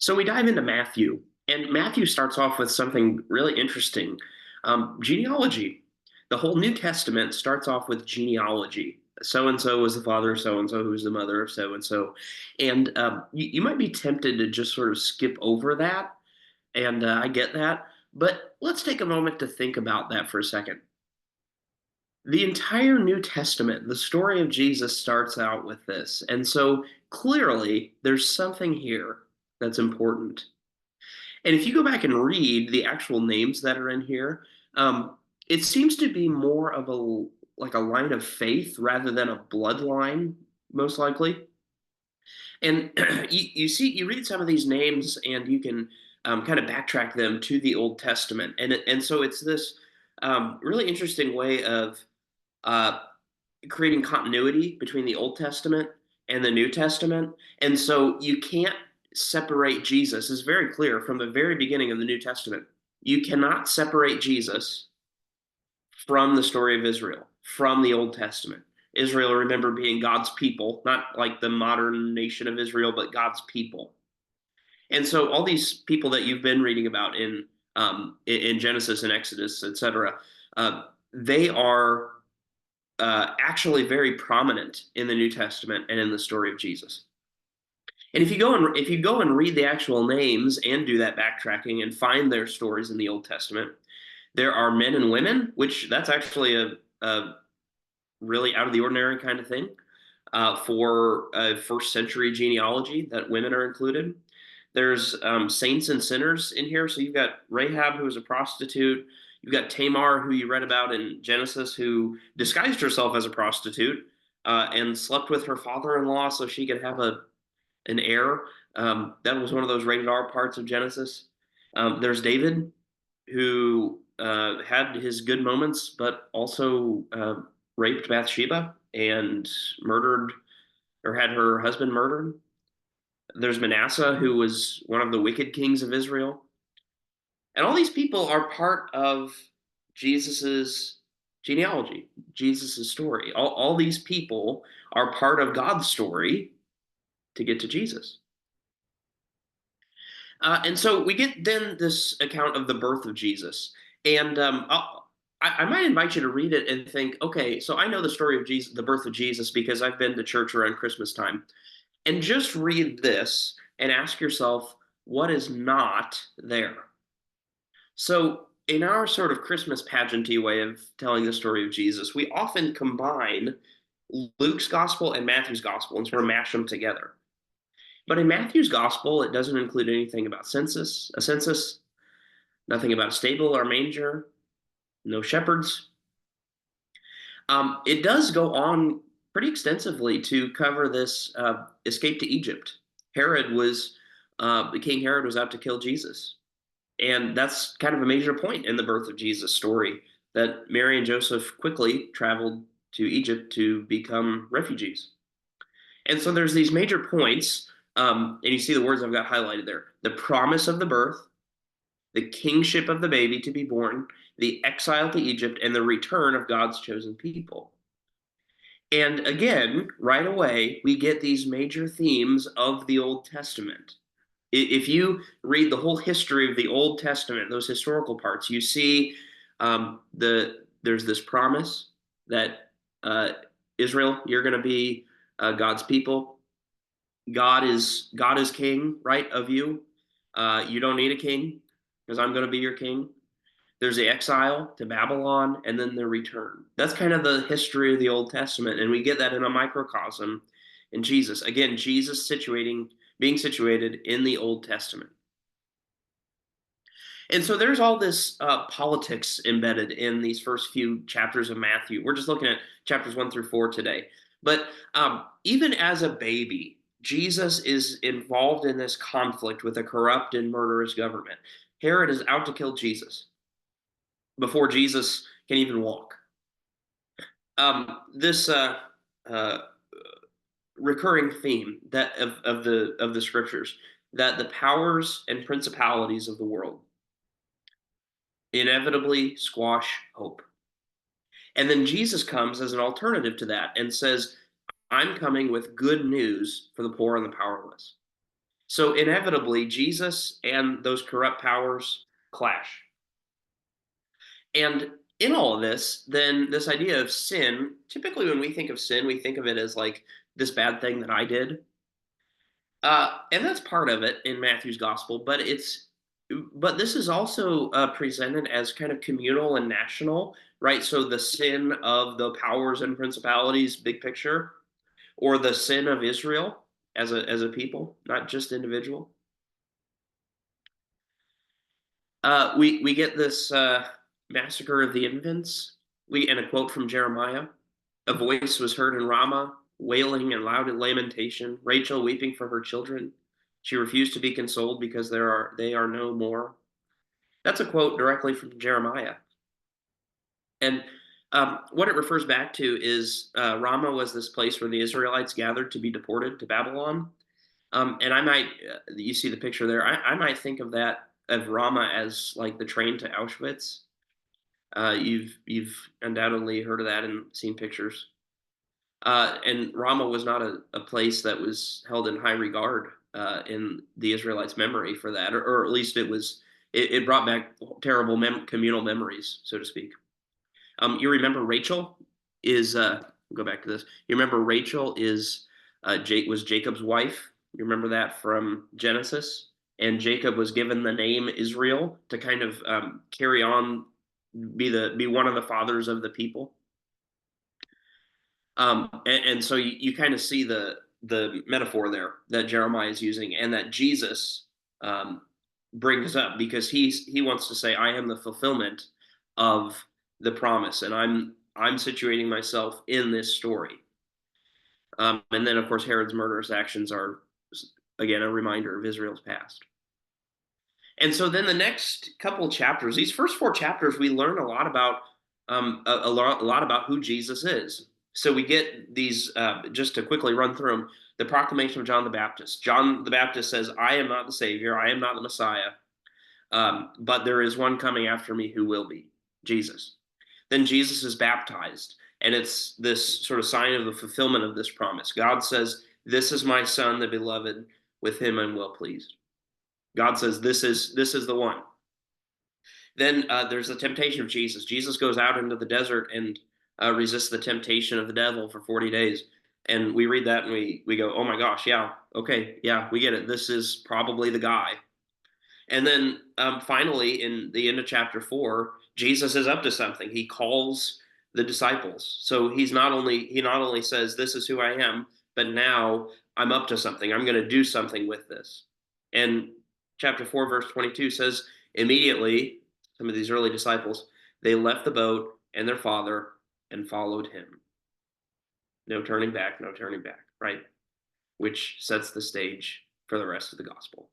So we dive into Matthew, and Matthew starts off with something really interesting, genealogy. The whole New Testament starts off with genealogy. So and so was the father of so and so, who was the mother of so and so. And you might be tempted to just sort of skip over that, and I get that. But let's take a moment to think about that for a second. The entire New Testament, the story of Jesus starts out with this. And so clearly, there's something here that's important. And if you go back and read the actual names that are in here, it seems to be more of a like a line of faith rather than a bloodline, most likely. And you read some of these names, and you can kind of backtrack them to the Old Testament, and so it's this really interesting way of uh, creating continuity between the Old Testament and the New Testament. And so you can't separate Jesus. It's very clear from the very beginning of the New Testament. You cannot separate Jesus from the story of Israel, from the Old Testament. Israel, remember, being God's people, not like the modern nation of Israel, but God's people. And so all these people that you've been reading about in Genesis and Exodus, etc., they are actually very prominent in the New Testament and in the story of Jesus. And if you go and read the actual names and do that backtracking and find their stories in the Old Testament, there are men and women, which that's actually a really out of the ordinary kind of thing for a first century genealogy that women are included. There's saints and sinners in here. So you've got Rahab, who was a prostitute. You've got Tamar, who you read about in Genesis, who disguised herself as a prostitute and slept with her father-in-law so she could have an heir. That was one of those rated R parts of Genesis. There's David, who had his good moments, but also raped Bathsheba and murdered or had her husband murdered. There's Manasseh, who was one of the wicked kings of Israel. And all these people are part of Jesus's genealogy, Jesus's story. All these people are part of God's story to get to Jesus. And so we get then this account of the birth of Jesus. And I might invite you to read it and think, okay, so I know the story of Jesus, the birth of Jesus, because I've been to church around Christmas time. And just read this and ask yourself, what is not there? So, in our sort of Christmas pageanty way of telling the story of Jesus, we often combine Luke's gospel and Matthew's gospel and sort of mash them together. But in Matthew's gospel, it doesn't include anything about a census, nothing about a stable or manger, no shepherds. It does go on pretty extensively to cover this escape to Egypt. King Herod was out to kill Jesus. And that's kind of a major point in the birth of Jesus story that Mary and Joseph quickly traveled to Egypt to become refugees. And so there's these major points, and you see the words I've got highlighted there: the promise of the birth, the kingship of the baby to be born, the exile to Egypt, and the return of God's chosen people. And again, right away, we get these major themes of the Old Testament. If you read the whole history of the Old Testament, those historical parts, you see there's this promise that Israel, you're going to be God's people. God is king, right, of you. You don't need a king because I'm going to be your king. There's the exile to Babylon, and then the return. That's kind of the history of the Old Testament, and we get that in a microcosm in Jesus. Again, being situated in the Old Testament. And so there's all this politics embedded in these first few chapters of Matthew. We're just looking at chapters 1 through 4 today. But even as a baby, Jesus is involved in this conflict with a corrupt and murderous government. Herod is out to kill Jesus before Jesus can even walk. This uh, recurring theme of the scriptures, that the powers and principalities of the world inevitably squash hope. And then Jesus comes as an alternative to that and says, I'm coming with good news for the poor and the powerless. So inevitably, Jesus and those corrupt powers clash. And in all of this, then this idea of sin, typically when we think of sin, we think of it as like this bad thing that I did. And that's part of it in Matthew's gospel, but this is also presented as kind of communal and national, right? So the sin of the powers and principalities, big picture, or the sin of Israel as a people, not just individual. We get this massacre of the infants. We and a quote from Jeremiah: "A voice was heard in Ramah, wailing and loud lamentation. Rachel weeping for her children. She refused to be consoled because they are no more." That's a quote directly from Jeremiah, and what it refers back to is Ramah was this place where the Israelites gathered to be deported to Babylon. And I might, you see the picture there. I might think of that of Ramah as like the train to Auschwitz. You've undoubtedly heard of that and seen pictures. And Ramah was not a place that was held in high regard in the Israelites' memory for that, or at least it brought back terrible communal memories, so to speak. You remember Rachel is go back to this. You remember Rachel is Jake was Jacob's wife. You remember that from Genesis, and Jacob was given the name Israel to kind of carry on, be one of the fathers of the people. And so you kind of see the metaphor there that Jeremiah is using, and that Jesus um, brings up because he wants to say, "I am the fulfillment of the promise, and I'm situating myself in this story." And then, of course, Herod's murderous actions are again a reminder of Israel's past. And so then the next couple chapters, these first four chapters, we learn a lot about a lot about who Jesus is. So we get these just to quickly run through them. The proclamation of John the Baptist. John the Baptist says, "I am not the Savior. I am not the Messiah, but there is one coming after me who will be Jesus." Then Jesus is baptized, and it's this sort of sign of the fulfillment of this promise. God says, "This is my Son, the beloved; with him I'm well pleased." God says, this is the one." Then there's the temptation of Jesus. Jesus goes out into the desert and resists the temptation of the devil for 40 days. And we read that and we go, "Oh my gosh, yeah, okay, yeah, we get it. This is probably the guy." And then finally, in the end of chapter 4, Jesus is up to something. He calls the disciples. So he not only says, "This is who I am," but now I'm up to something. I'm going to do something with this. And chapter 4, verse 22 says, "Immediately, some of these early disciples, they left the boat and their father and followed him." No turning back, no turning back, right? Which sets the stage for the rest of the gospel.